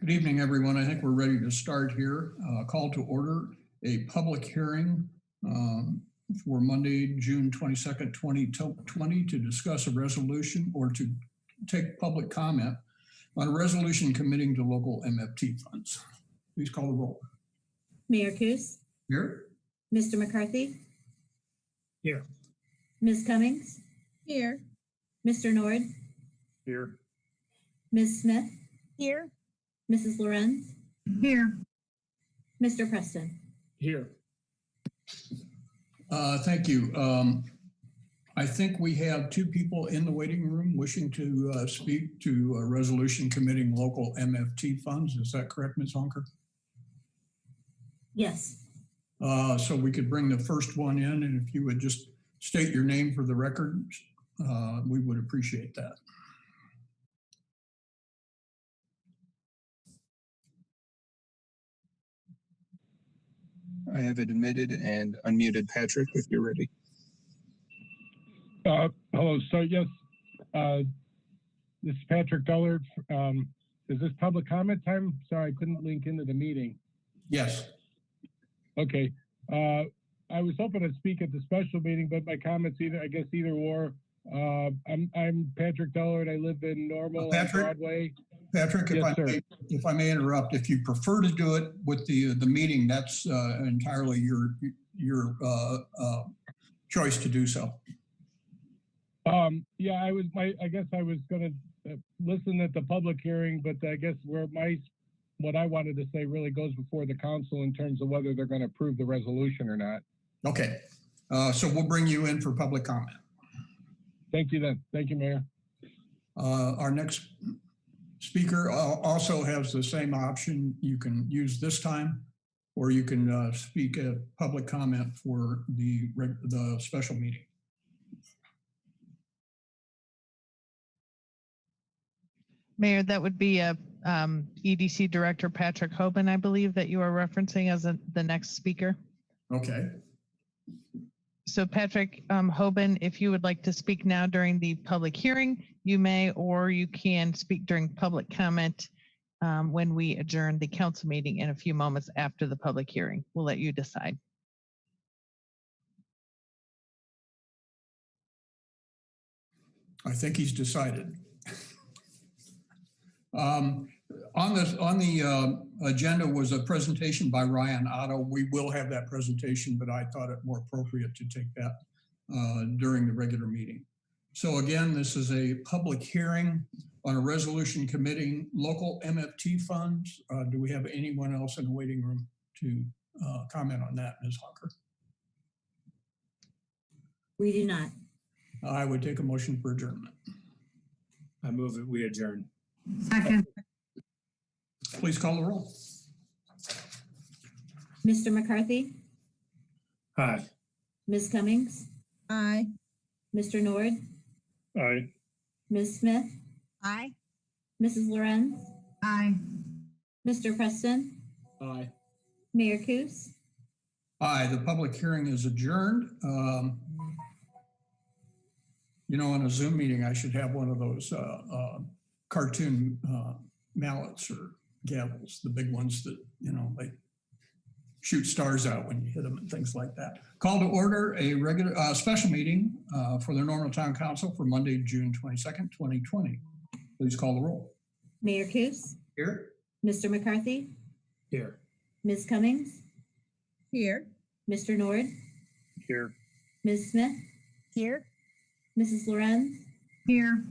Good evening, everyone. I think we're ready to start here. Call to order a public hearing for Monday, June 22nd, 2020 to discuss a resolution or to take public comment on a resolution committing to local MFT funds. Please call the roll. Mayor Coos? Here. Mr. McCarthy? Here. Ms. Cummings? Here. Mr. Nord? Here. Ms. Smith? Here. Mrs. Lorenz? Here. Mr. Preston? Here. Thank you. I think we have two people in the waiting room wishing to speak to a resolution committing local MFT funds. Is that correct, Ms. Honker? Yes. So we could bring the first one in, and if you would just state your name for the record, we would appreciate that. I have admitted and unmuted Patrick if you're ready. Hello. So yes, this is Patrick Dullard. Is this public comment time? Sorry, I couldn't link into the meeting. Yes. Okay. I was hoping to speak at the special meeting, but my comments either or. I'm Patrick Dullard. I live in Normal on Broadway. Patrick, yes, if I may interrupt, if you prefer to do it with the meeting, that's entirely your choice to do so. Yeah, I guess I was going to listen at the public hearing, but I guess what I wanted to say really goes before the council in terms of whether they're going to approve the resolution or not. Okay, so we'll bring you in for public comment. Thank you then. Thank you, Mayor. Our next speaker also has the same option. You can use this time, or you can speak at public comment for the special meeting. Mayor, that would be EDC Director Patrick Hoban, I believe, that you are referencing as the next speaker. Okay. So Patrick Hoban, if you would like to speak now during the public hearing, you may, or you can speak during public comment when we adjourn the council meeting in a few moments after the public hearing. We'll let you decide. I think he's decided. On the agenda was a presentation by Ryan Otto. We will have that presentation, but I thought it more appropriate to take that during the regular meeting. So again, this is a public hearing on a resolution committing local MFT funds. Do we have anyone else in the waiting room to comment on that, Ms. Honker? We do not. I would take a motion for adjournment. I move that we adjourn. Second. Please call the roll. Mr. McCarthy? Aye. Ms. Cummings? Aye. Mr. Nord? Aye. Ms. Smith? Aye. Mrs. Lorenz? Aye. Mr. Preston? Aye. Mayor Coos? Aye, the public hearing is adjourned. You know, on a Zoom meeting, I should have one of those cartoon mallets or gavels, the big ones that, you know, like shoot stars out when you hit them and things like that. Call to order a regular special meeting for the Normal Town Council for Monday, June 22nd, 2020. Please call the roll. Mayor Coos? Here. Mr. McCarthy? Here. Ms. Cummings? Here. Mr. Nord? Here. Ms. Smith? Here. Mrs. Lorenz? Here.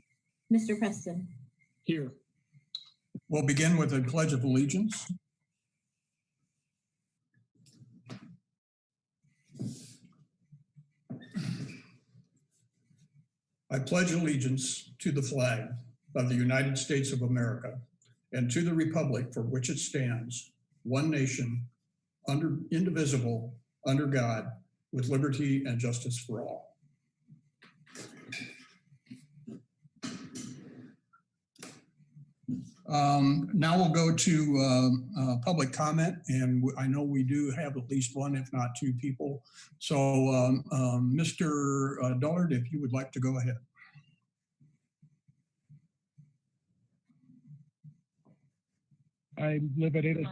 Mr. Preston? Here. We'll begin with a pledge of allegiance. I pledge allegiance to the flag of the United States of America and to the republic for which it stands, one nation, indivisible, under God, with liberty and justice for all. Now we'll go to public comment, and I know we do have at least one, if not two people. So Mr. Dullard, if you would like to go ahead. I live at 8.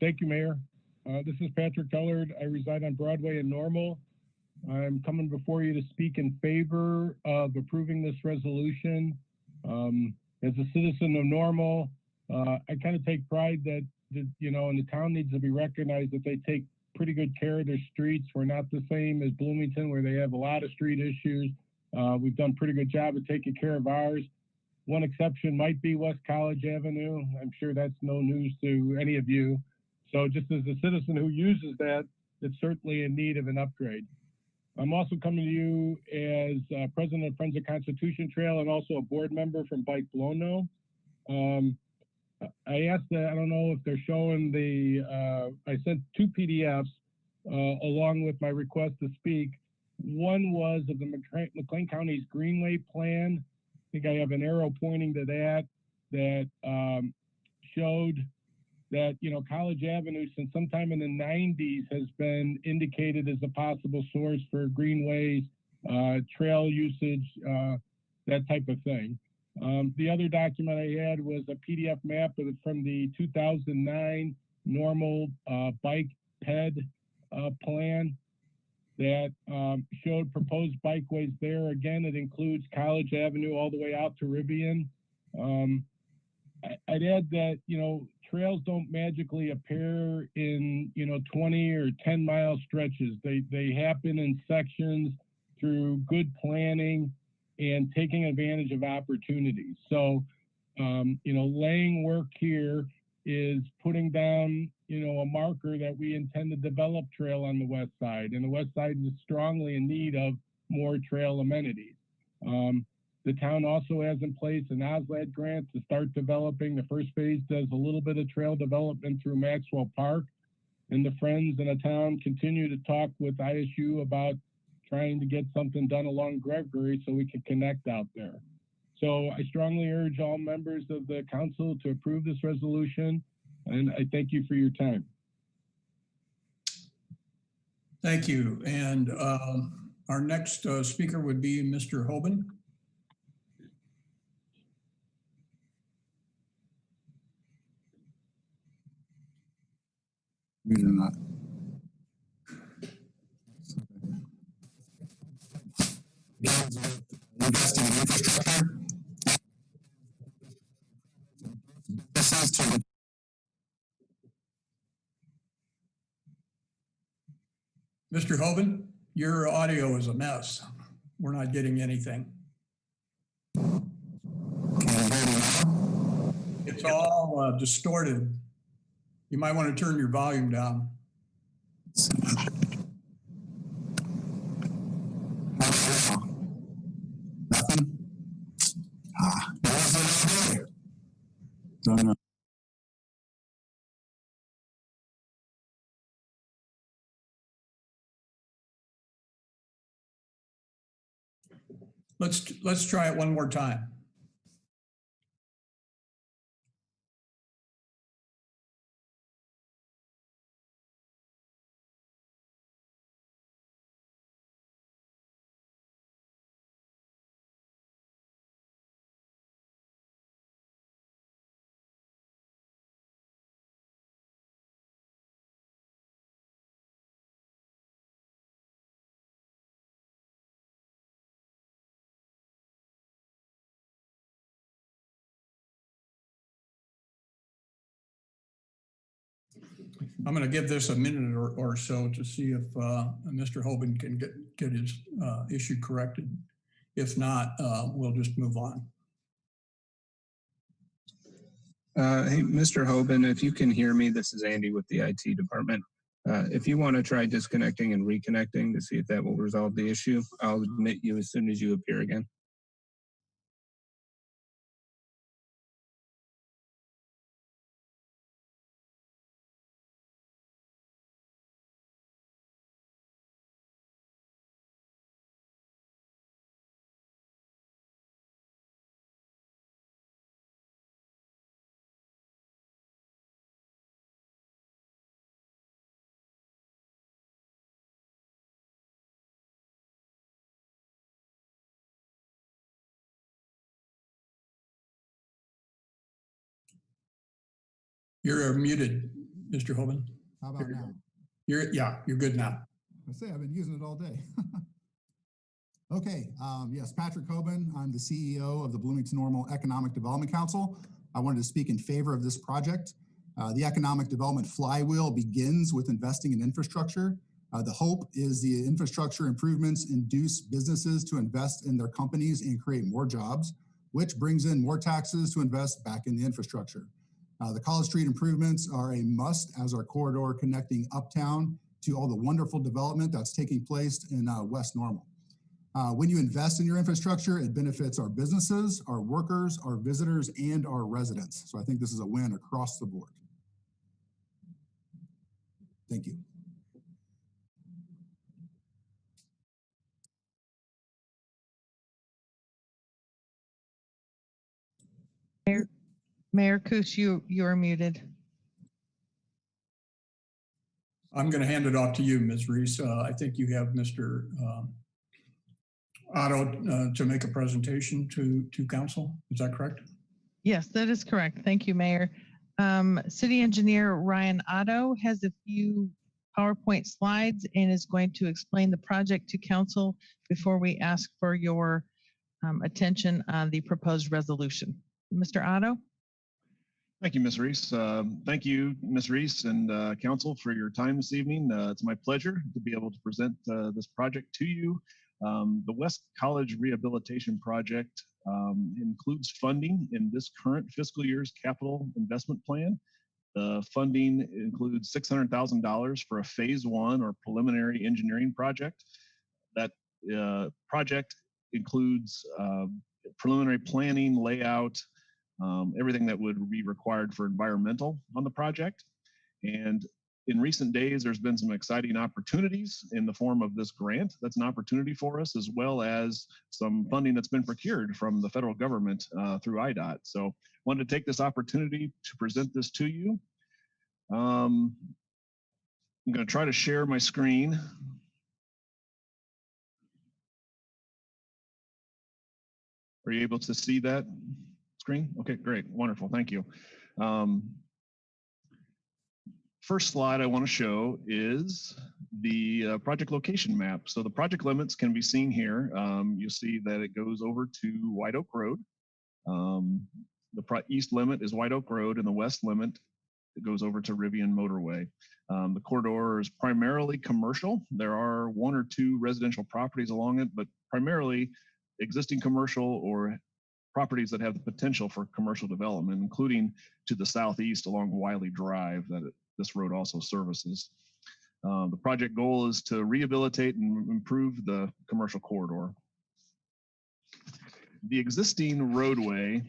Thank you, Mayor. This is Patrick Tellard. I reside on Broadway in Normal. I'm coming before you to speak in favor of approving this resolution. As a citizen of Normal, I kind of take pride that, you know, and the town needs to be recognized that they take pretty good care of their streets. We're not the same as Bloomington, where they have a lot of street issues. We've done a pretty good job of taking care of ours. One exception might be West College Avenue. I'm sure that's no news to any of you. So just as a citizen who uses that, it's certainly in need of an upgrade. I'm also coming to you as president of Friends of Constitution Trail and also a board member from Bike Blono. I asked that, I don't know if they're showing I sent 2 PDFs along with my request to speak. One was of the McLean County's Greenway Plan. I think I have an arrow pointing to that showed that, you know, College Avenue since sometime in the 90s has been indicated as a possible source for greenways, trail usage, that type of thing. The other document I had was a PDF map from the 2009 Normal bike ped plan that showed proposed bikeways there. Again, it includes College Avenue all the way out to Rivian. I'd add that, you know, trails don't magically appear in, you know, 20 or 10 mile stretches. They happen in sections through good planning and taking advantage of opportunities. So, you know, laying work here is putting down, you know, a marker that we intend to develop trail on the west side. And the west side is strongly in need of more trail amenities. The town also has in place an OSLAD grant to start developing. The first phase does a little bit of trail development through Maxwell Park. And the Friends in the town continue to talk with ISU about trying to get something done along Gregory so we can connect out there. So I strongly urge all members of the council to approve this resolution. And I thank you for your time. Thank you. And our next speaker would be Mr. Hoban. We do not. Investing in infrastructure. This is to Mr. Hoban, your audio is a mess. We're not getting anything. It's all distorted. You might want to turn your volume down. Nothing. Don't know. Let's try it one more time. I'm going to give this a minute or so to see if Mr. Hoban can get his issue corrected. If not, we'll just move on. Hey, Mr. Hoban, if you can hear me, this is Andy with the IT department. If you want to try disconnecting and reconnecting to see if that will resolve the issue, I'll admit you as soon as you appear again. You're muted, Mr. Hoban. How about now? You're good now. I say I've been using it all day. Okay, yes, Patrick Hoban. I'm the CEO of the Bloomington Normal Economic Development Council. I wanted to speak in favor of this project. The economic development flywheel begins with investing in infrastructure. The hope is the infrastructure improvements induce businesses to invest in their companies and create more jobs, which brings in more taxes to invest back in the infrastructure. The College Street improvements are a must as our corridor connecting uptown to all the wonderful development that's taking place in West Normal. When you invest in your infrastructure, it benefits our businesses, our workers, our visitors, and our residents. So I think this is a win across the board. Thank you. Mayor Kus, you are muted. I'm going to hand it off to you, Ms. Reese. I think you have Mr. Otto to make a presentation to council. Is that correct? Yes, that is correct. Thank you, Mayor. City Engineer Ryan Otto has a few PowerPoint slides and is going to explain the project to council before we ask for your attention on the proposed resolution. Mr. Otto? Thank you, Ms. Reese. Thank you, Ms. Reese and council for your time this evening. It's my pleasure to be able to present this project to you. The West College Rehabilitation Project includes funding in this current fiscal year's capital investment plan. The funding includes $600,000 for a phase one or preliminary engineering project. That project includes preliminary planning, layout, everything that would be required for environmental on the project. And in recent days, there's been some exciting opportunities in the form of this grant. That's an opportunity for us, as well as some funding that's been procured from the federal government through IDOT. So I wanted to take this opportunity to present this to you. I'm going to try to share my screen. Are you able to see that screen? Okay, great, wonderful, thank you. First slide I want to show is the project location map. So the project limits can be seen here. You'll see that it goes over to White Oak Road. The east limit is White Oak Road, and the west limit it goes over to Rivian Motorway. The corridor is primarily commercial. There are one or two residential properties along it, but primarily existing commercial or properties that have the potential for commercial development, including to the southeast along Wiley Drive that this road also services. The project goal is to rehabilitate and improve the commercial corridor. The existing roadway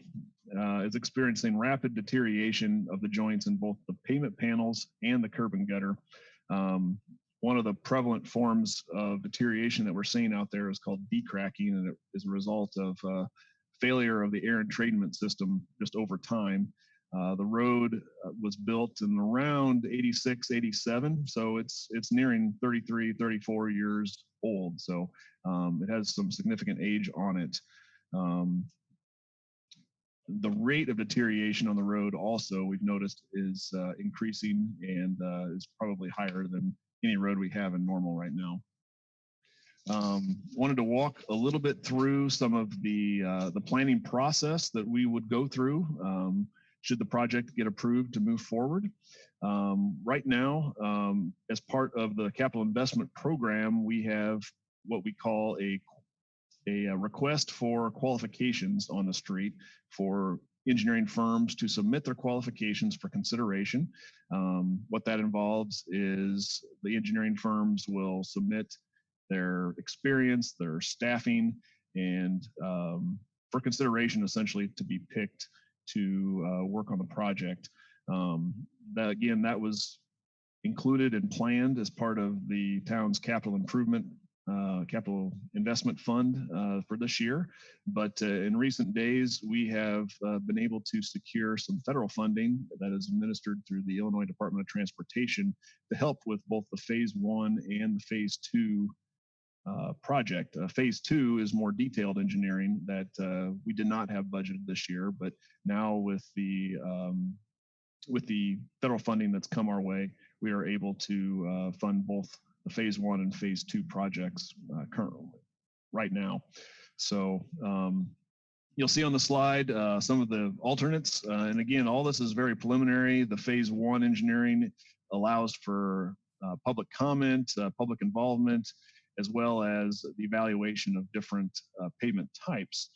is experiencing rapid deterioration of the joints in both the pavement panels and the curb and gutter. One of the prevalent forms of deterioration that we're seeing out there is called decracking, and it is a result of failure of the air entrainment system just over time. The road was built in around 86, 87, so it's nearing 33, 34 years old. So it has some significant age on it. The rate of deterioration on the road also, we've noticed, is increasing and is probably higher than any road we have in Normal right now. Wanted to walk a little bit through some of the planning process that we would go through should the project get approved to move forward. Right now, as part of the capital investment program, we have what we call a request for qualifications on the street for engineering firms to submit their qualifications for consideration. What that involves is the engineering firms will submit their experience, their staffing, and for consideration essentially to be picked to work on the project. That was included and planned as part of the town's capital investment fund for this year. But in recent days, we have been able to secure some federal funding that is administered through the Illinois Department of Transportation to help with both the phase one and the phase two project. Phase two is more detailed engineering that we did not have budgeted this year, but now with the with the federal funding that's come our way, we are able to fund both the phase 1 and phase 2 projects currently right now. So you'll see on the slide some of the alternates. And again, all this is very preliminary. The phase 1 engineering allows for public comment, public involvement, as well as the evaluation of different pavement types.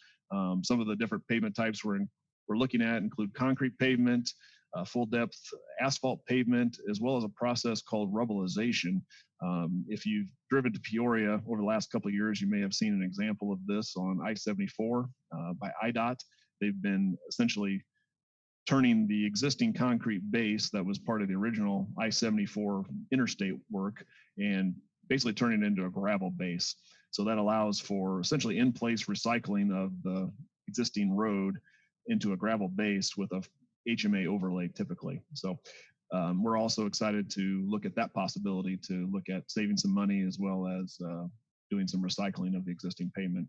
Some of the different pavement types we're looking at include concrete pavement, full depth asphalt pavement, as well as a process called rubbleization. If you've driven to Peoria over the last couple of years, you may have seen an example of this on I-74 by IDOT. They've been essentially turning the existing concrete base that was part of the original I-74 interstate work and basically turning it into a gravel base. So that allows for essentially in-place recycling of the existing road into a gravel base with a HMA overlay typically. So we're also excited to look at that possibility to look at saving some money as well as doing some recycling of the existing pavement.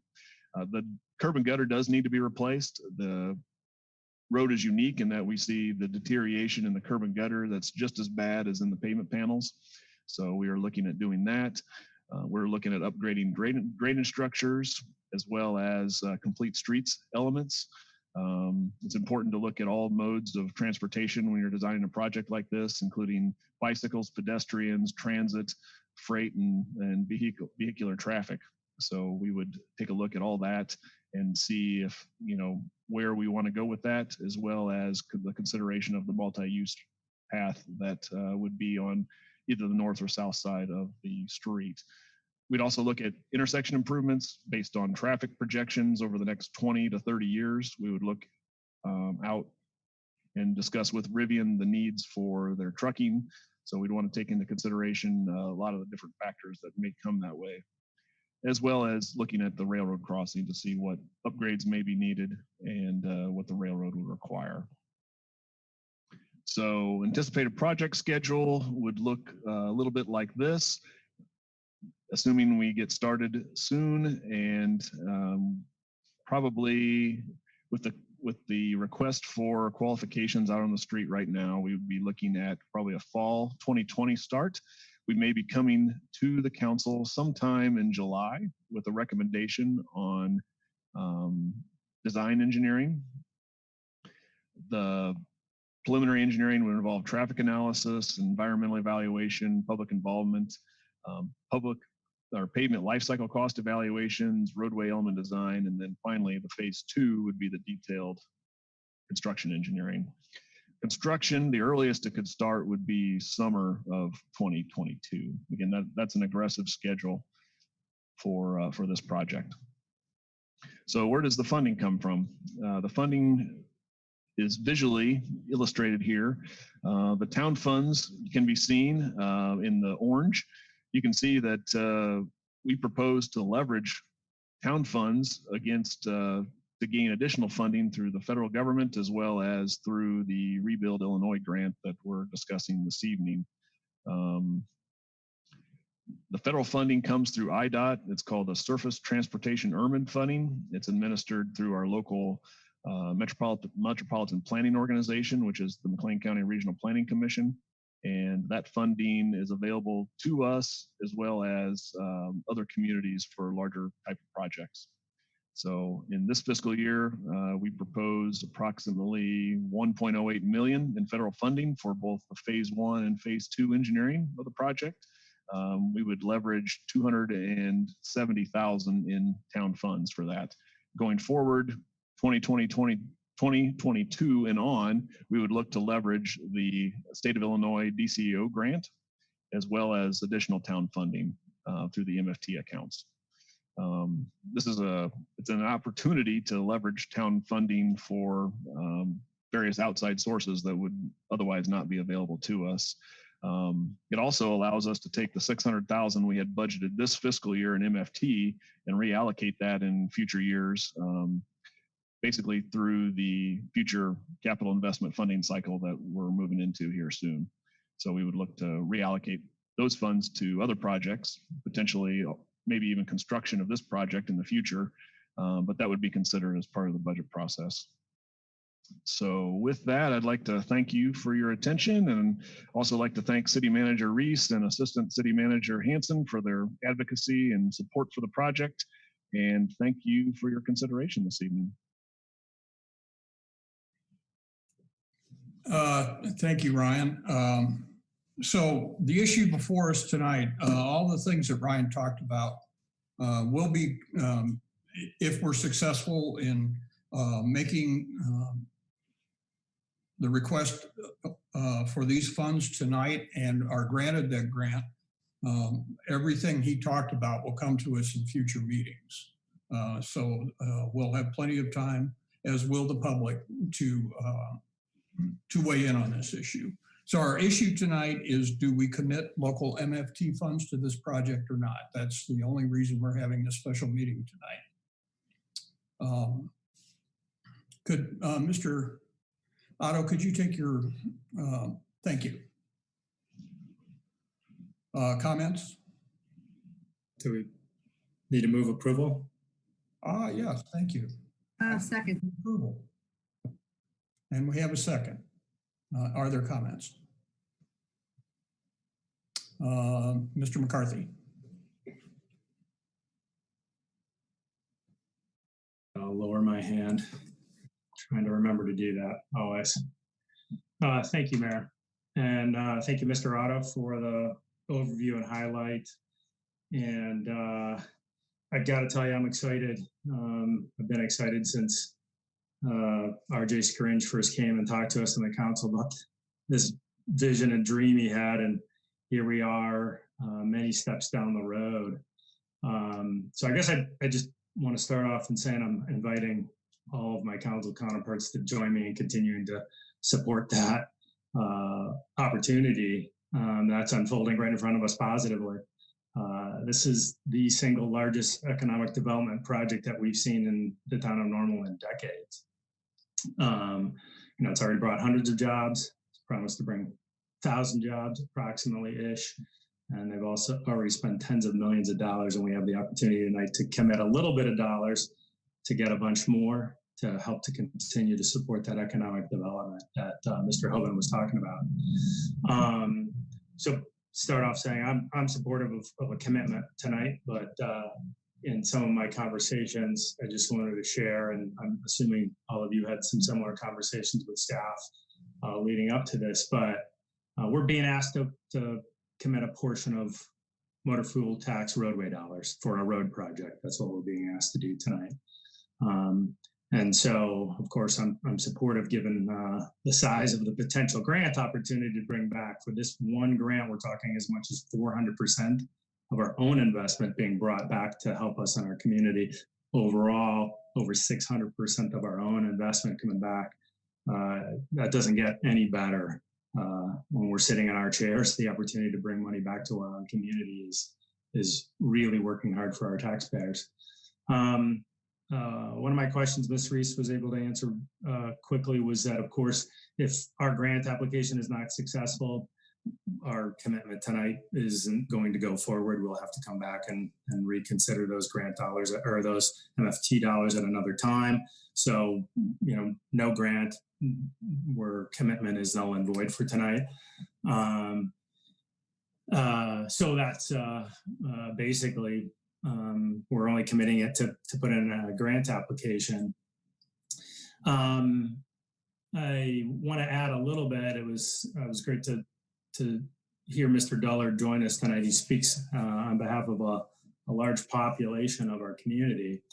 The curb and gutter does need to be replaced. The road is unique in that we see the deterioration in the curb and gutter that's just as bad as in the pavement panels. So we are looking at doing that. We're looking at upgrading drainage structures as well as complete streets elements. It's important to look at all modes of transportation when you're designing a project like this, including bicycles, pedestrians, transit, freight, and vehicular traffic. So we would take a look at all that and see if, where we want to go with that, as well as the consideration of the multi-use path that would be on either the north or south side of the street. We'd also look at intersection improvements based on traffic projections over the next 20 to 30 years. We would look out and discuss with Rivian the needs for their trucking. So we'd want to take into consideration a lot of the different factors that may come that way, as well as looking at the railroad crossing to see what upgrades may be needed and what the railroad would require. So anticipated project schedule would look a little bit like this, assuming we get started soon, and probably with the request for qualifications out on the street right now, we would be looking at probably a fall 2020 start. We may be coming to the council sometime in July with a recommendation on design engineering. The preliminary engineering would involve traffic analysis, environmental evaluation, public involvement, public or pavement life cycle cost evaluations, roadway element design, and then finally the phase 2 would be the detailed construction engineering. Construction, the earliest it could start would be summer of 2022. Again, that's an aggressive schedule for this project. So where does the funding come from? The funding is visually illustrated here. The town funds can be seen in the orange. You can see that we propose to leverage town funds against to gain additional funding through the federal government as well as through the Rebuild Illinois grant that we're discussing this evening. The federal funding comes through IDOT. It's called the Surface Transportation Urban Funding. It's administered through our local metropolitan planning organization, which is the McLean County Regional Planning Commission. And that funding is available to us as well as other communities for larger type of projects. So in this fiscal year, we propose approximately 1.08 million in federal funding for both the phase 1 and phase 2 engineering of the project. We would leverage 270,000 in town funds for that. Going forward, 2022 and on, we would look to leverage the State of Illinois DCEO grant, as well as additional town funding through the MFT accounts. This is it's an opportunity to leverage town funding for various outside sources that would otherwise not be available to us. It also allows us to take the 600,000 we had budgeted this fiscal year in MFT and reallocate that in future years, basically through the future capital investment funding cycle that we're moving into here soon. So we would look to reallocate those funds to other projects, potentially maybe even construction of this project in the future, but that would be considered as part of the budget process. So with that, I'd like to thank you for your attention, and also like to thank City Manager Reese and Assistant City Manager Hanson for their advocacy and support for the project. And thank you for your consideration this evening. Thank you, Ryan. So the issue before us tonight, all the things that Ryan talked about will be, if we're successful in making the request for these funds tonight and are granted that grant, everything he talked about will come to us in future meetings. So we'll have plenty of time, as will the public, to weigh in on this issue. So our issue tonight is, do we commit local MFT funds to this project or not? That's the only reason we're having this special meeting tonight. Could Mr. Otto, could you take your, thank you. Comments? Do we need to move approval? Yes, thank you. Second. Approval. And we have a second. Are there comments? Mr. McCarthy. I'll lower my hand. Trying to remember to do that always. Thank you, Mayor. And thank you, Mr. Otto, for the overview and highlight. And I've got to tell you, I'm excited. I've been excited since RJ Scaringe first came and talked to us in the council about this vision and dream he had. And here we are, many steps down the road. So I guess I just want to start off in saying I'm inviting all of my council counterparts to join me in continuing to support that opportunity that's unfolding right in front of us positively. This is the single largest economic development project that we've seen in the town of Normal in decades. It's already brought hundreds of jobs. It's promised to bring 1,000 jobs approximately-ish. And they've also already spent tens of millions of dollars, and we have the opportunity tonight to commit a little bit of dollars to get a bunch more to help to continue to support that economic development that Mr. Hoban was talking about. So start off saying I'm supportive of a commitment tonight, but in some of my conversations, I just wanted to share, and I'm assuming all of you had some similar conversations with staff leading up to this, but we're being asked to commit a portion of motor fuel tax roadway dollars for a road project. That's what we're being asked to do tonight. And so, of course, I'm supportive given the size of the potential grant opportunity to bring back. For this one grant, we're talking as much as 400% of our own investment being brought back to help us in our community. Overall, over 600% of our own investment coming back. That doesn't get any better. When we're sitting in our chairs, the opportunity to bring money back to our own community is really working hard for our taxpayers. One of my questions Ms. Reese was able to answer quickly was that, of course, if our grant application is not successful, our commitment tonight isn't going to go forward. We'll have to come back and reconsider those grant dollars or those MFT dollars at another time. So, no grant, where commitment is null and void for tonight. So that's basically, we're only committing it to put in a grant application. I want to add a little bit. It was great to hear Mr. Dullard join us tonight. He speaks on behalf of a large population of our community,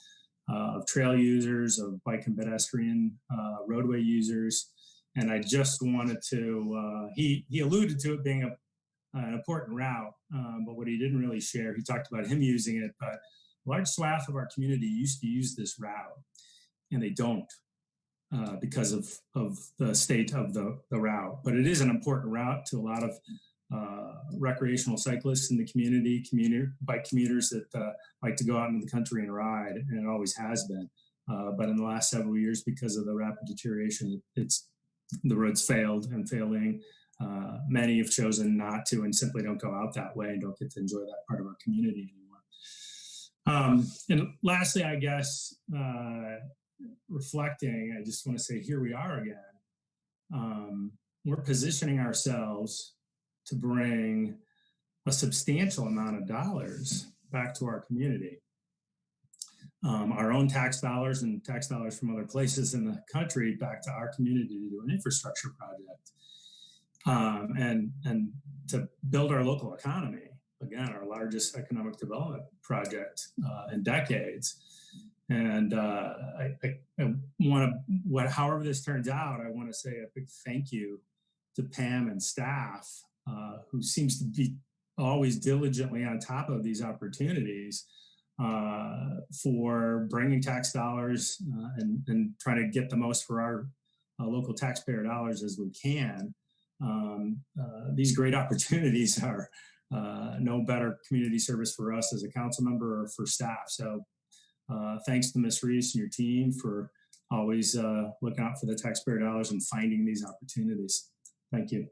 of trail users, of bike and pedestrian roadway users. And I just wanted to, he alluded to it being an important route, but what he didn't really share, he talked about him using it, but a large swath of our community used to use this route, and they don't because of the state of the route. But it is an important route to a lot of recreational cyclists in the community, bike commuters that like to go out into the country and ride, and it always has been. But in the last several years, because of the rapid deterioration, the roads failed and failing. Many have chosen not to and simply don't go out that way and don't get to enjoy that part of our community anymore. And lastly, I guess, reflecting, I just want to say, here we are again. We're positioning ourselves to bring a substantial amount of dollars back to our community. Our own tax dollars and tax dollars from other places in the country back to our community to do an infrastructure project. And to build our local economy, again, our largest economic development project in decades. And I want to, however this turns out, I want to say a big thank you to Pam and staff, who seems to be always diligently on top of these opportunities, for bringing tax dollars and trying to get the most for our local taxpayer dollars as we can. These great opportunities are no better community service for us as a council member or for staff. So thanks to Ms. Reese and your team for always looking out for the taxpayer dollars and finding these opportunities. Thank you.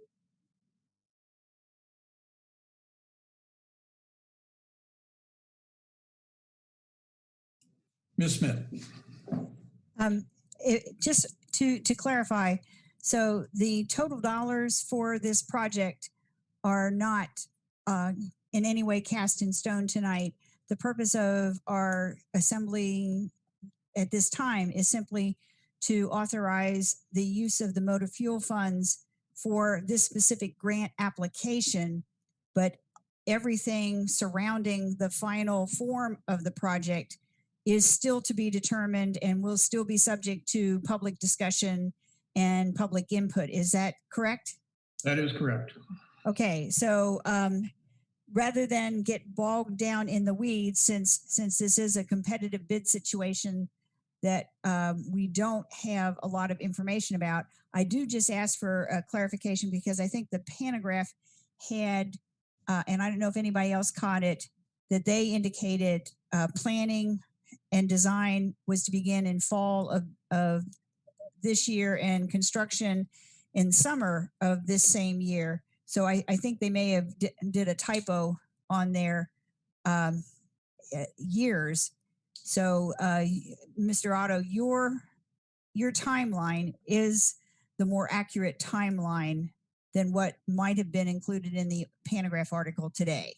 Ms. Smith. Just to clarify, so the total dollars for this project are not in any way cast in stone tonight. The purpose of our assembly at this time is simply to authorize the use of the motor fuel funds for this specific grant application, but everything surrounding the final form of the project is still to be determined and will still be subject to public discussion and public input. Is that correct? That is correct. Okay, so rather than get bogged down in the weeds, since this is a competitive bid situation that we don't have a lot of information about, I do just ask for a clarification because I think the Pantograph had, and I don't know if anybody else caught it, that they indicated planning and design was to begin in fall of this year and construction in summer of this same year. So I think they may have did a typo on their years. So Mr. Otto, your timeline is the more accurate timeline than what might have been included in the Pantograph article today.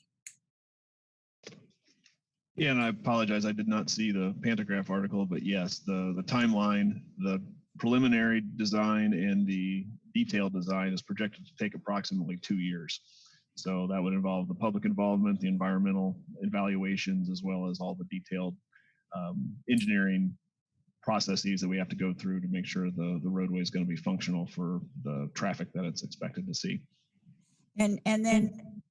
Yeah, and I apologize, I did not see the Pantograph article, but yes, the timeline, the preliminary design and the detailed design is projected to take approximately 2 years. So that would involve the public involvement, the environmental evaluations, as well as all the detailed engineering processes that we have to go through to make sure the roadway is going to be functional for the traffic that it's expected to see. And then,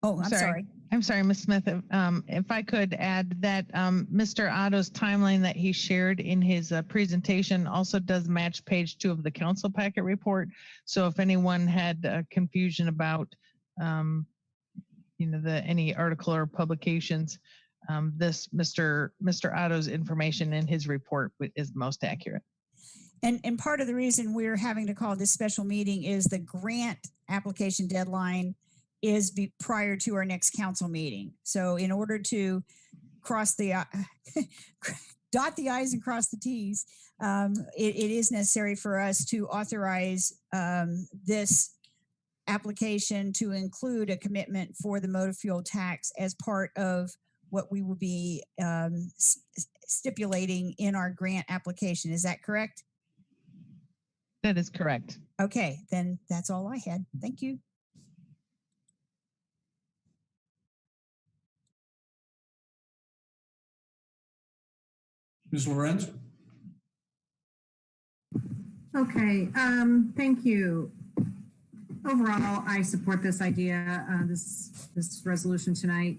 oh, I'm sorry. I'm sorry, Ms. Smith. If I could add that Mr. Otto's timeline that he shared in his presentation also does match page 2 of the council packet report. So if anyone had confusion about, any article or publications, this Mr. Otto's information in his report is most accurate. And part of the reason we're having to call this special meeting is the grant application deadline is prior to our next council meeting. So in order to cross the dot the I's and cross the T's, it is necessary for us to authorize this application to include a commitment for the motor fuel tax as part of what we will be stipulating in our grant application. Is that correct? That is correct. Okay, then that's all I had. Thank you. Ms. Lorenz? Okay, thank you. Overall, I support this idea, this resolution tonight.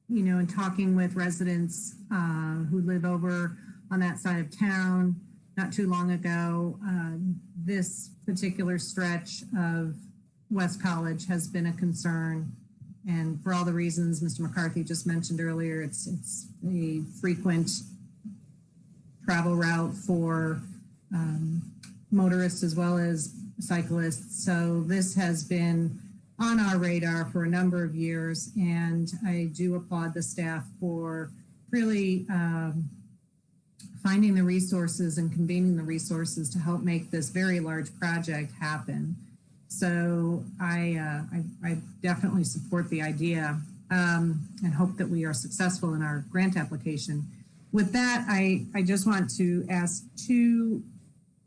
In talking with residents who live over on that side of town not too long ago, this particular stretch of West College has been a concern. And for all the reasons Mr. McCarthy just mentioned earlier, it's a frequent travel route for motorists as well as cyclists. So this has been on our radar for a number of years, and I do applaud the staff for really finding the resources and convening the resources to help make this very large project happen. So I definitely support the idea and hope that we are successful in our grant application. With that, I just want to ask two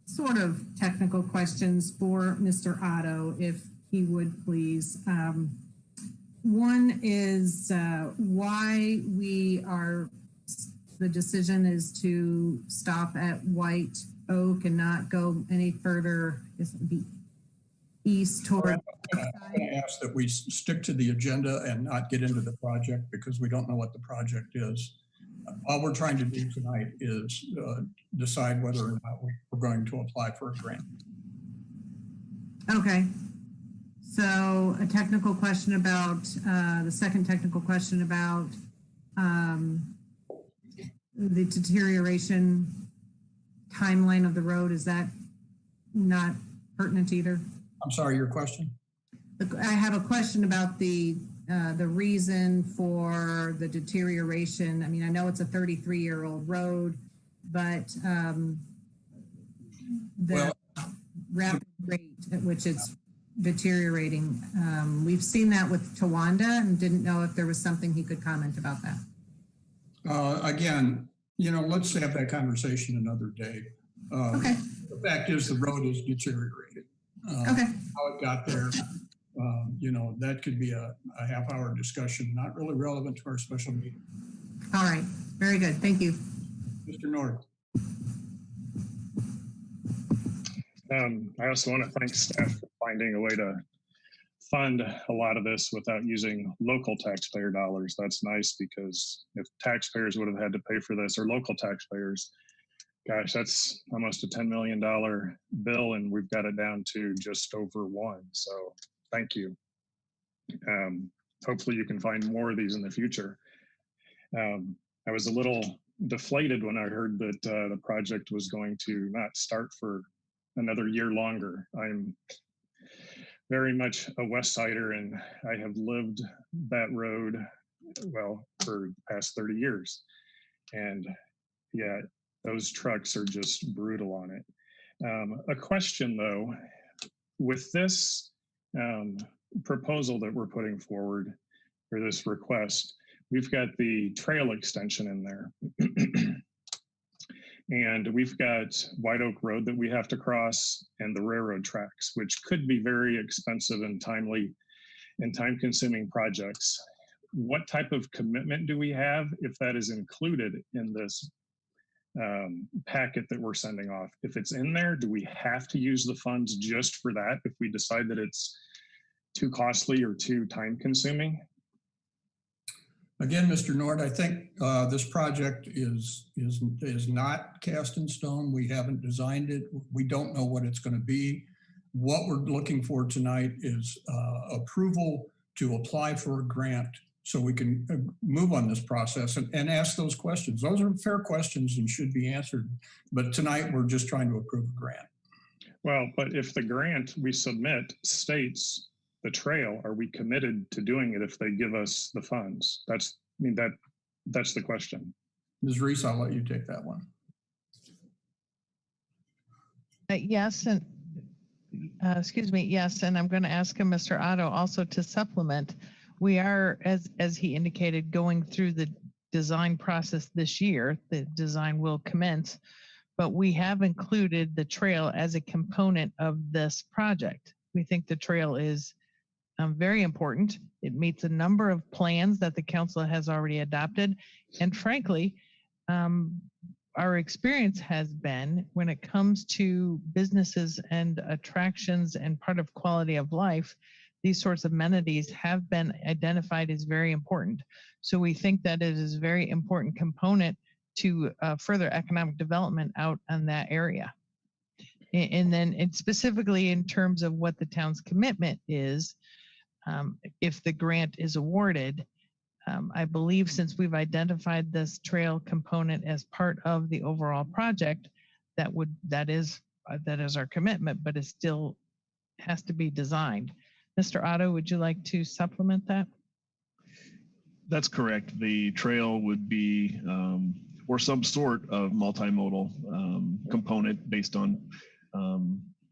sort of technical questions for Mr. Otto, if he would please. One is why the decision is to stop at White Oak and not go any further east toward. I'm going to ask that we stick to the agenda and not get into the project because we don't know what the project is. All we're trying to do tonight is decide whether or not we're going to apply for a grant. Okay. So a technical question about, the second technical question about the deterioration timeline of the road, is that not pertinent either? I'm sorry, your question? I have a question about the reason for the deterioration. I mean, I know it's a 33-year-old road, but the rapid rate at which it's deteriorating. We've seen that with Tawanda and didn't know if there was something he could comment about that. Again, let's have that conversation another day. Okay. The fact is the road is deteriorated. Okay. How it got there, that could be a half-hour discussion, not really relevant to our special meeting. All right. Very good. Thank you. Mr. Nord. I also want to thank staff for finding a way to fund a lot of this without using local taxpayer dollars. That's nice, because if taxpayers would have had to pay for this, or local taxpayers, gosh, that's almost a $10 million bill, and we've got it down to just over one. So thank you. Hopefully you can find more of these in the future. I was a little deflated when I heard that the project was going to not start for another year longer. I'm very much a West Sider, and I have lived that road, well, for the past 30 years. And yeah, those trucks are just brutal on it. A question though, with this proposal that we're putting forward, or this request, we've got the trail extension in there. And we've got White Oak Road that we have to cross, and the railroad tracks, which could be very expensive and timely and time-consuming projects. What type of commitment do we have if that is included in this packet that we're sending off? If it's in there, do we have to use the funds just for that if we decide that it's too costly or too time-consuming? Again, Mr. Nord, I think this project is not cast in stone. We haven't designed it. We don't know what it's going to be. What we're looking for tonight is approval to apply for a grant so we can move on this process and ask those questions. Those are fair questions and should be answered. But tonight we're just trying to approve a grant. Well, but if the grant we submit states the trail, are we committed to doing it if they give us the funds? That's the question. Ms. Reese, I'll let you take that one. Yes, and excuse me, yes, and I'm going to ask him, Mr. Otto, also to supplement. We are, as he indicated, going through the design process this year. The design will commence, but we have included the trail as a component of this project. We think the trail is very important. It meets a number of plans that the council has already adopted. And frankly, our experience has been when it comes to businesses and attractions and part of quality of life, these sorts of amenities have been identified as very important. So we think that it is a very important component to further economic development out in that area. And then specifically in terms of what the town's commitment is, if the grant is awarded, I believe since we've identified this trail component as part of the overall project, that is our commitment, but it still has to be designed. Mr. Otto, would you like to supplement that? That's correct. The trail would be or some sort of multimodal component based on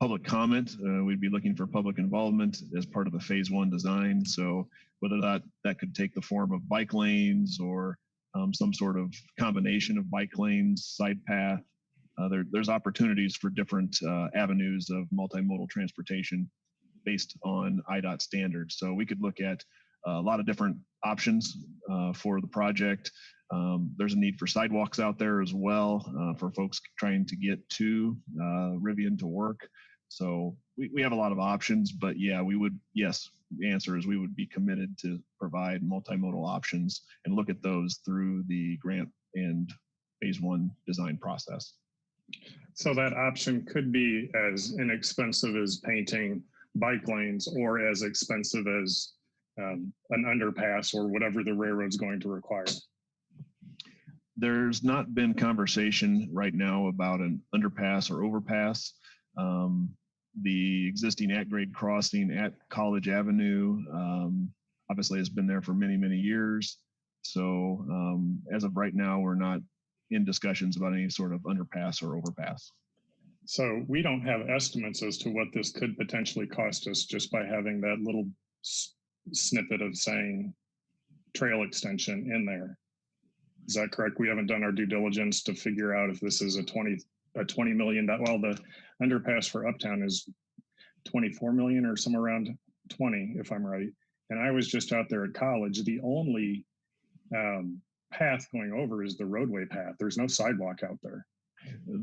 public comment. We'd be looking for public involvement as part of the phase 1 design. So whether that could take the form of bike lanes or some sort of combination of bike lanes, side path. There's opportunities for different avenues of multimodal transportation based on IDOT standards. So we could look at a lot of different options for the project. There's a need for sidewalks out there as well for folks trying to get to Rivian to work. So we have a lot of options, but yeah, yes, the answer is we would be committed to provide multimodal options and look at those through the grant and phase 1 design process. So that option could be as inexpensive as painting bike lanes or as expensive as an underpass or whatever the railroad's going to require. There's not been conversation right now about an underpass or overpass. The existing at-grade crossing at College Avenue obviously has been there for many, many years. So as of right now, we're not in discussions about any sort of underpass or overpass. So we don't have estimates as to what this could potentially cost us just by having that little snippet of saying trail extension in there. Is that correct? We haven't done our due diligence to figure out if this is a $20 million. Well, the underpass for Uptown is 24 million or somewhere around 20, if I'm right. And I was just out there at College. The only path going over is the roadway path. There's no sidewalk out there.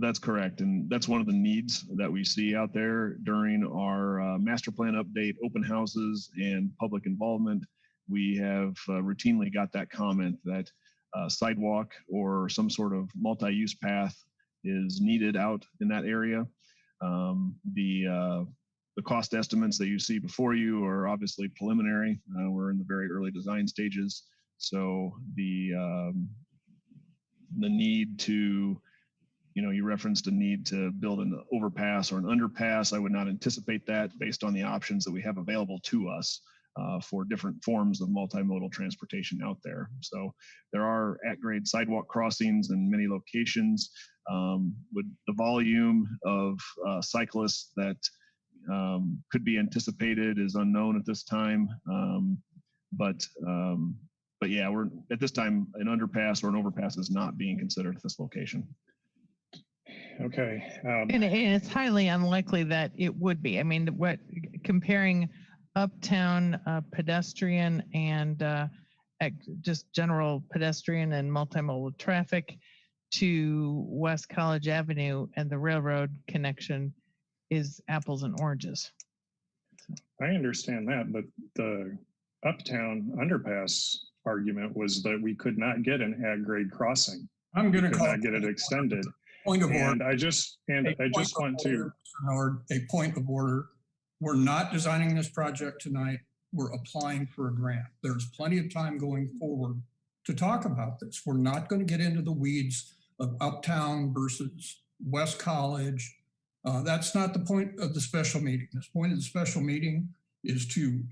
That's correct. And that's one of the needs that we see out there during our master plan update, open houses, and public involvement. We have routinely got that comment that sidewalk or some sort of multi-use path is needed out in that area. The cost estimates that you see before you are obviously preliminary. We're in the very early design stages. So the need to, you referenced a need to build an overpass or an underpass. I would not anticipate that based on the options that we have available to us for different forms of multimodal transportation out there. So there are at-grade sidewalk crossings in many locations. With the volume of cyclists that could be anticipated is unknown at this time. But yeah, we're at this time, an underpass or an overpass is not being considered at this location. Okay. And it's highly unlikely that it would be. I mean, comparing Uptown pedestrian and just general pedestrian and multimodal traffic to West College Avenue and the railroad connection is apples and oranges. I understand that, but the Uptown underpass argument was that we could not get an at-grade crossing. I'm going to not get it extended. Point of order. And I just want to. A point of order. We're not designing this project tonight. We're applying for a grant. There's plenty of time going forward to talk about this. We're not going to get into the weeds of Uptown versus West College. That's not the point of the special meeting. The point of the special meeting is to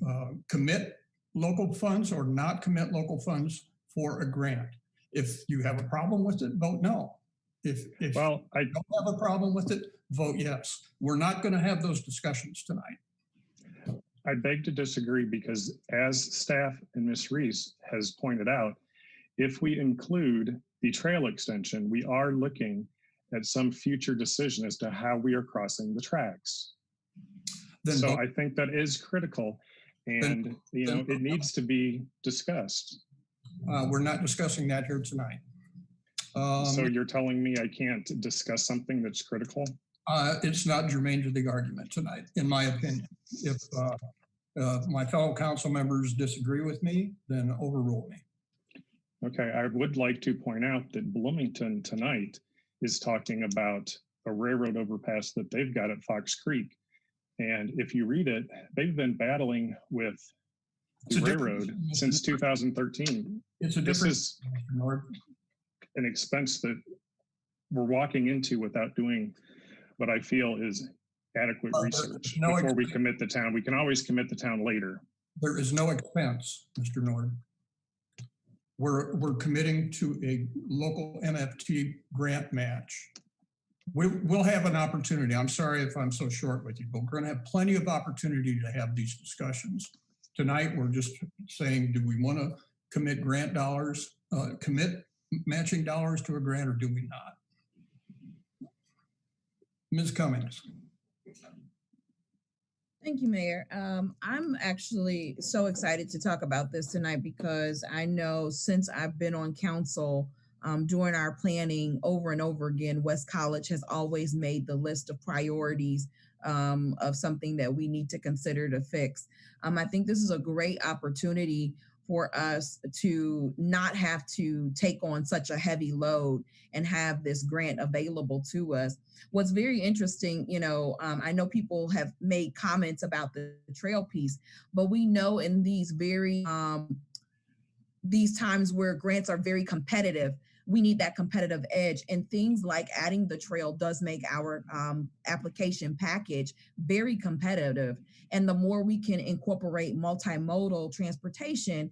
commit local funds or not commit local funds for a grant. If you have a problem with it, vote no. If you don't have a problem with it, vote yes. We're not going to have those discussions tonight. I beg to disagree because as staff and Ms. Reese has pointed out, if we include the trail extension, we are looking at some future decision as to how we are crossing the tracks. So I think that is critical and it needs to be discussed. We're not discussing that here tonight. So you're telling me I can't discuss something that's critical? It's not germane to the argument tonight, in my opinion. If my fellow council members disagree with me, then overrule me. Okay, I would like to point out that Bloomington tonight is talking about a railroad overpass that they've got at Fox Creek. And if you read it, they've been battling with the railroad since 2013. It's a this is an expense that we're walking into without doing what I feel is adequate research before we commit the town. We can always commit the town later. There is no expense, Mr. Nord. we're committing to a local MFT grant match. We'll have an opportunity. I'm sorry if I'm so short with you, but we're going to have plenty of opportunity to have these discussions. Tonight, we're just saying, do we want to commit grant dollars, commit matching dollars to a grant, or do we not? Ms. Cummings. Thank you, Mayor. I'm actually so excited to talk about this tonight because I know since I've been on council, during our planning over and over again, West College has always made the list of priorities of something that we need to consider to fix. I think this is a great opportunity for us to not have to take on such a heavy load and have this grant available to us. What's very interesting, I know people have made comments about the trail piece, but we know in these times where grants are very competitive, we need that competitive edge, and things like adding the trail does make our application package very competitive. And the more we can incorporate multimodal transportation,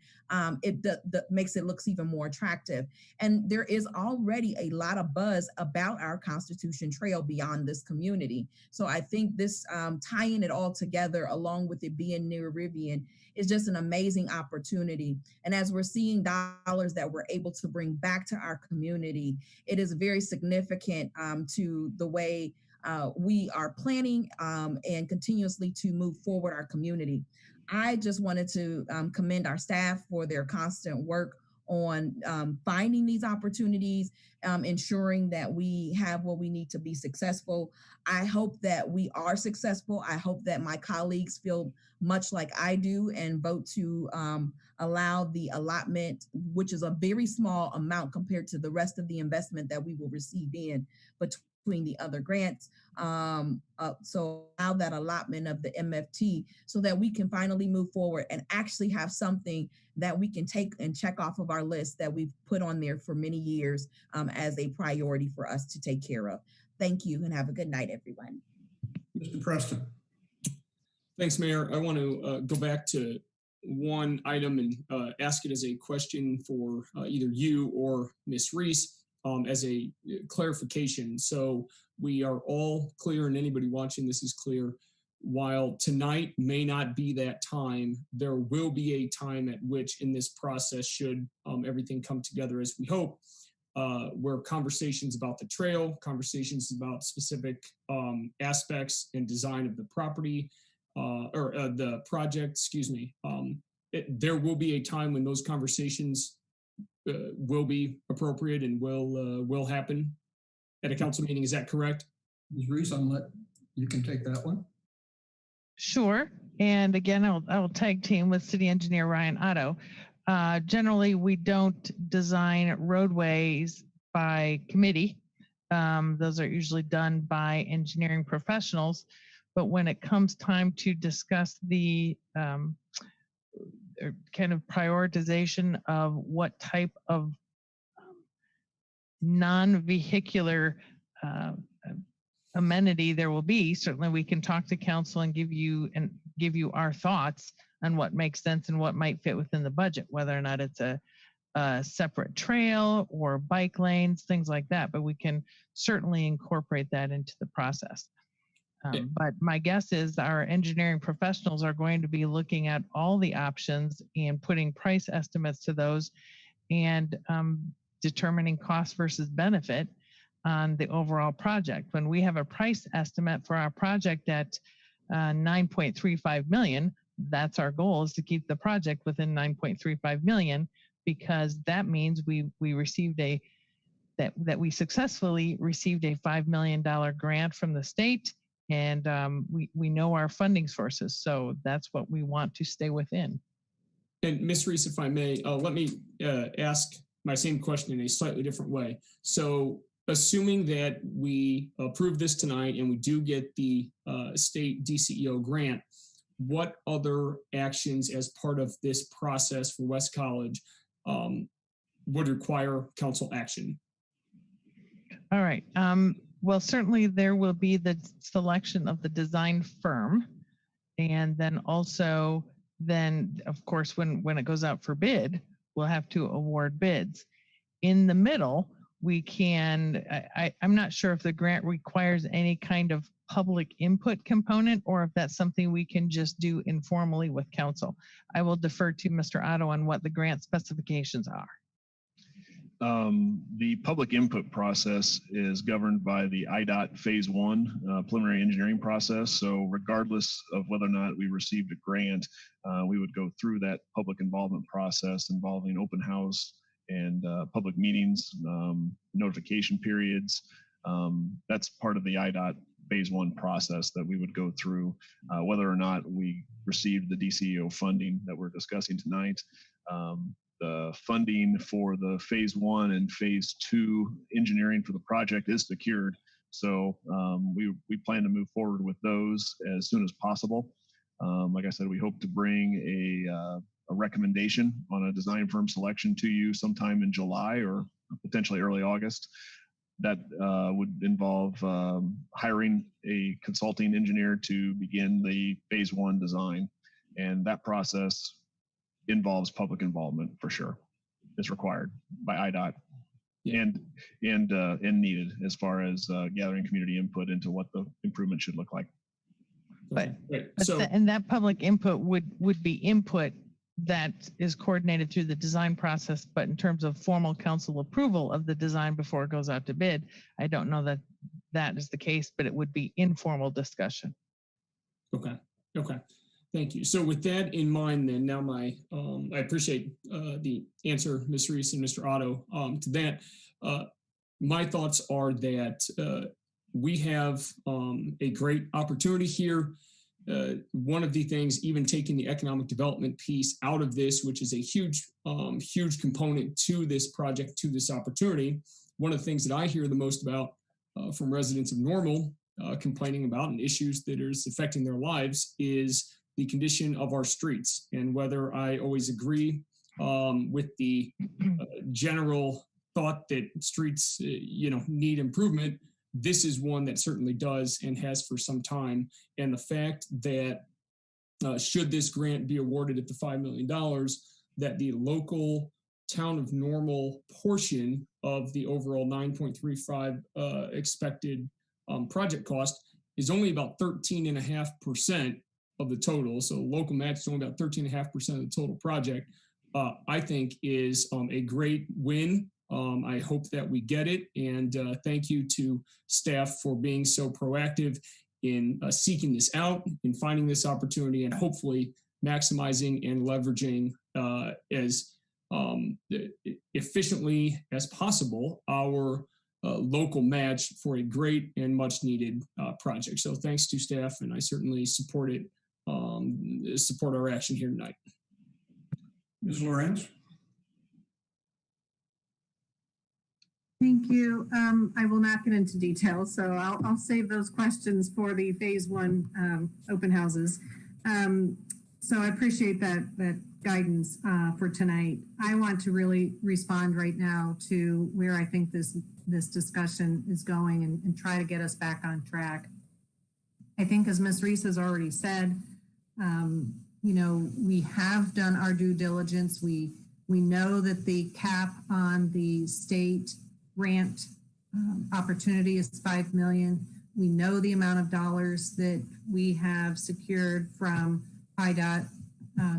it makes it looks even more attractive. And there is already a lot of buzz about our Constitution Trail beyond this community. So I think this tying it all together, along with it being near Rivian, is just an amazing opportunity. And as we're seeing dollars that we're able to bring back to our community, it is very significant to the way we are planning and continuously to move forward our community. I just wanted to commend our staff for their constant work on finding these opportunities, ensuring that we have what we need to be successful. I hope that we are successful. I hope that my colleagues feel much like I do and vote to allow the allotment, which is a very small amount compared to the rest of the investment that we will receive in between the other grants. So allow that allotment of the MFT so that we can finally move forward and actually have something that we can take and check off of our list that we've put on there for many years as a priority for us to take care of. Thank you and have a good night, everyone. Mr. Preston. Thanks, Mayor. I want to go back to one item and ask it as a question for either you or Ms. Reese as a clarification. So we are all clear, and anybody watching this is clear. While tonight may not be that time, there will be a time at which in this process, should everything come together as we hope, where conversations about the trail, conversations about specific aspects and design of the property, or the project, excuse me, there will be a time when those conversations will be appropriate and will happen at a council meeting. Is that correct? Ms. Reese, you can take that one. Sure. And again, I'll tag team with City Engineer Ryan Otto. Generally, we don't design roadways by committee. Those are usually done by engineering professionals. But when it comes time to discuss the kind of prioritization of what type of non-vehicular amenity there will be, certainly we can talk to council and give you our thoughts on what makes sense and what might fit within the budget, whether or not it's a separate trail or bike lanes, things like that. But we can certainly incorporate that into the process. But my guess is our engineering professionals are going to be looking at all the options and putting price estimates to those and determining cost versus benefit on the overall project. When we have a price estimate for our project at 9.35 million, that's our goal, is to keep the project within 9.35 million, because that means we received that we successfully received a $5 million grant from the state. And we know our funding sources, so that's what we want to stay within. And Ms. Reese, if I may, let me ask my same question in a slightly different way. So assuming that we approve this tonight and we do get the state DCEO grant, what other actions as part of this process for West College would require council action? All right. Well, certainly there will be the selection of the design firm. And then also, of course, when it goes out for bid, we'll have to award bids. In the middle, we can, I'm not sure if the grant requires any kind of public input component or if that's something we can just do informally with council. I will defer to Mr. Otto on what the grant specifications are. The public input process is governed by the IDOT Phase 1 preliminary engineering process. So regardless of whether or not we received a grant, we would go through that public involvement process involving open house and public meetings, notification periods. That's part of the IDOT Phase 1 process that we would go through, whether or not we received the DCEO funding that we're discussing tonight. The funding for the Phase 1 and Phase 2 engineering for the project is secured. So we plan to move forward with those as soon as possible. Like I said, we hope to bring a recommendation on a design firm selection to you sometime in July or potentially early August. That would involve hiring a consulting engineer to begin the Phase 1 design. And that process involves public involvement for sure. It's required by IDOT and needed as far as gathering community input into what the improvement should look like. But and that public input would be input that is coordinated through the design process, but in terms of formal council approval of the design before it goes out to bid, I don't know that that is the case, but it would be informal discussion. Okay. Thank you. So with that in mind, then now I appreciate the answer, Ms. Reese and Mr. Otto, to that. My thoughts are that we have a great opportunity here. One of the things, even taking the economic development piece out of this, which is a huge component to this project, to this opportunity. One of the things that I hear the most about from residents of Normal complaining about and issues that is affecting their lives is the condition of our streets. And whether I always agree with the general thought that streets, need improvement, this is one that certainly does and has for some time. And the fact that should this grant be awarded at the $5 million, that the local town of Normal portion of the overall 9.35 expected project cost is only about 13.5% of the total. So local match is only about 13.5% of the total project, I think is a great win. I hope that we get it. And thank you to staff for being so proactive in seeking this out, in finding this opportunity, and hopefully maximizing and leveraging as efficiently as possible our local match for a great and much needed project. So thanks to staff, and I certainly support it. Support our action here tonight. Ms. Lorenz? Thank you. I will not get into details, so I'll save those questions for the Phase 1 open houses. So I appreciate that guidance for tonight. I want to really respond right now to where I think this discussion is going and try to get us back on track. I think, as Ms. Reese has already said, we have done our due diligence. We know that the cap on the state grant opportunity is $5 million. We know the amount of dollars that we have secured from IDOT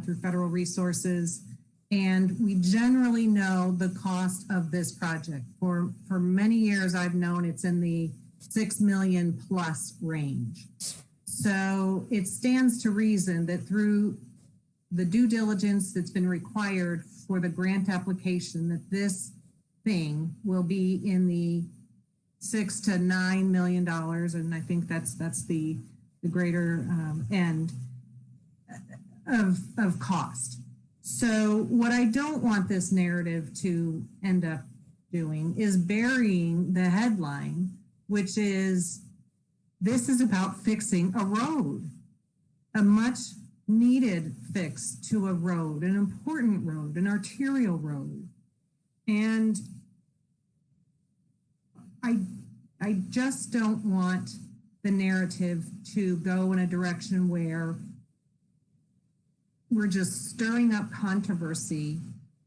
through federal resources. And we generally know the cost of this project. For many years, I've known it's in the $6 million plus range. So it stands to reason that through the due diligence that's been required for the grant application, that this thing will be in the $6 to $9 million, and I think that's the greater end of cost. So what I don't want this narrative to end up doing is burying the headline, which is this is about fixing a road, a much needed fix to a road, an important road, an arterial road. And I just don't want the narrative to go in a direction where we're just stirring up controversy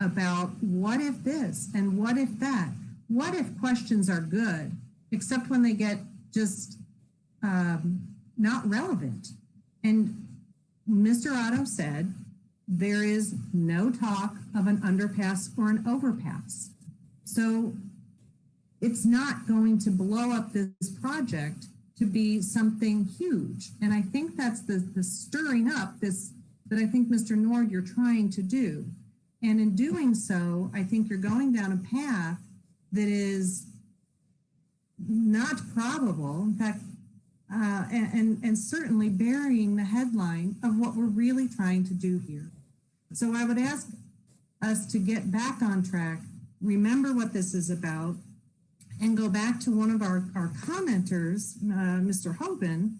about what if this and what if that. What if questions are good, except when they get just not relevant. And Mr. Otto said there is no talk of an underpass or an overpass. So it's not going to blow up this project to be something huge. And I think that's the stirring up this that I think, Mr. Nord, you're trying to do. And in doing so, I think you're going down a path that is not probable, in fact, and certainly burying the headline of what we're really trying to do here. So I would ask us to get back on track, remember what this is about, and go back to one of our commenters, Mr. Hoban,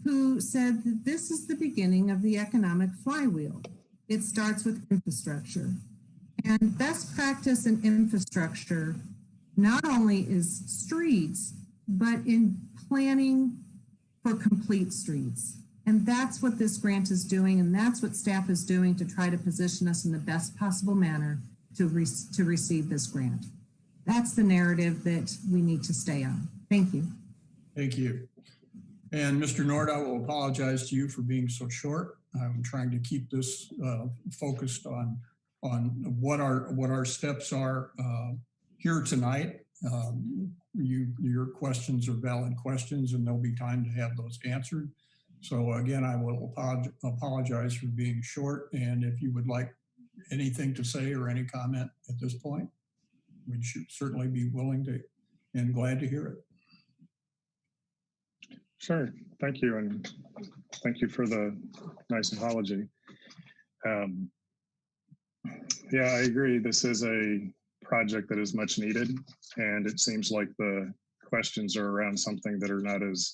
who said that this is the beginning of the economic flywheel. It starts with infrastructure. And best practice in infrastructure not only is streets, but in planning for complete streets. And that's what this grant is doing, and that's what staff is doing to try to position us in the best possible manner to receive this grant. That's the narrative that we need to stay on. Thank you. Thank you. And Mr. Nord, I will apologize to you for being so short. I'm trying to keep this focused on what our steps are here tonight. Your questions are valid questions, and there'll be time to have those answered. So again, I will apologize for being short. And if you would like anything to say or any comment at this point, we should certainly be willing to and glad to hear it. Sure. Thank you. And thank you for the nice apology. Yeah, I agree. This is a project that is much needed. And it seems like the questions are around something that are not as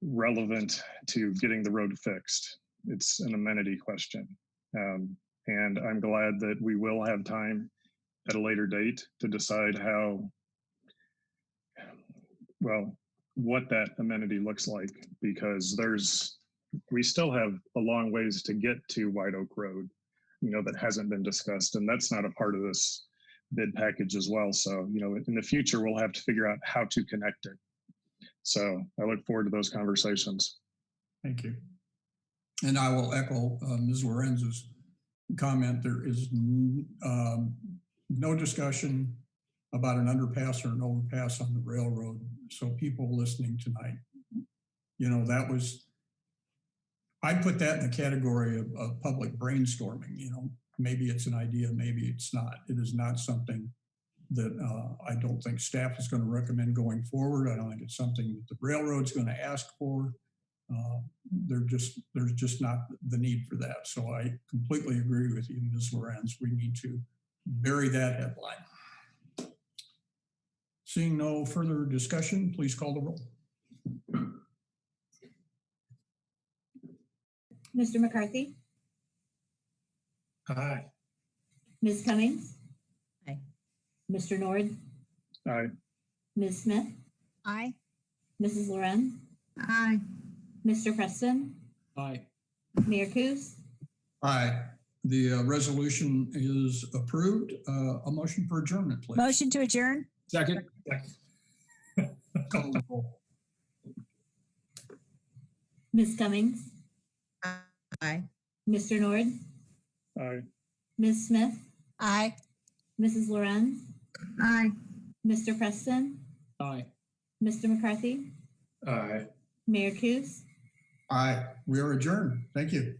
relevant to getting the road fixed. It's an amenity question. And I'm glad that we will have time at a later date to decide what that amenity looks like, because we still have a long ways to get to White Oak Road, that hasn't been discussed. And that's not a part of this bid package as well. So, in the future, we'll have to figure out how to connect it. So I look forward to those conversations. Thank you. And I will echo Ms. Lorenz's comment. There is no discussion about an underpass or an overpass on the railroad. So people listening tonight, I'd put that in the category of public brainstorming. Maybe it's an idea, maybe it's not. It is not something that I don't think staff is going to recommend going forward. I don't think it's something that the railroad's going to ask for. There's just not the need for that. So I completely agree with you, Ms. Lorenz. We need to bury that headline. Seeing no further discussion, please call the roll. Mr. McCarthy? Aye. Ms. Cummings? Aye. Mr. Nord? Aye. Ms. Smith? Aye. Mrs. Lorenz? Aye. Mr. Preston? Aye. Mayor Coos? Aye. The resolution is approved. A motion for adjournment, please. Motion to adjourn. Second. Call the roll. Ms. Cummings? Aye. Mr. Nord? Aye. Ms. Smith? Aye. Mrs. Lorenz? Aye. Mr. Preston? Aye. Mr. McCarthy? Aye. Mayor Coos? Aye. We are adjourned. Thank you.